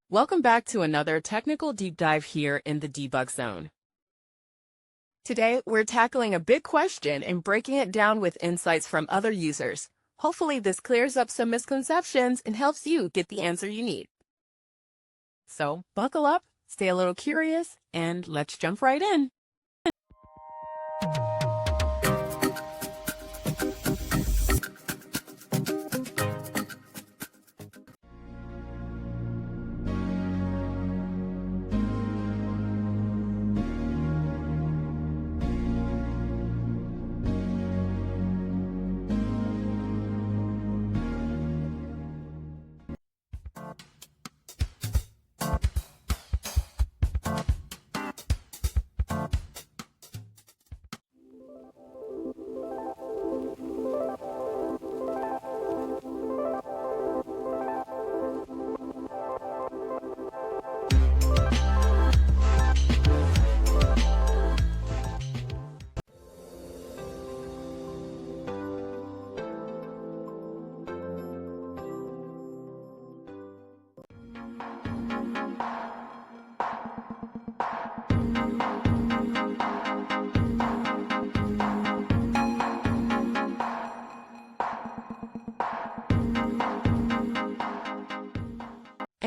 Welcome back to another technical deep dive here in the debug zone. Today, we're tackling a big question and breaking it down with insights from other users. Hopefully, this clears up some misconceptions and helps you get the answer you need. So, buckle up, stay a little curious, and let's jump right in.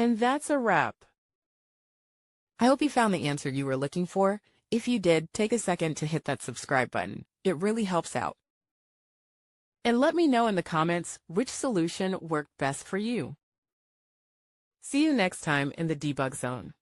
And that's a wrap. I hope you found the answer you were looking for. If you did, take a second to hit that subscribe button. It really helps out. And let me know in the comments which solution worked best for you. See you next time in the debug zone.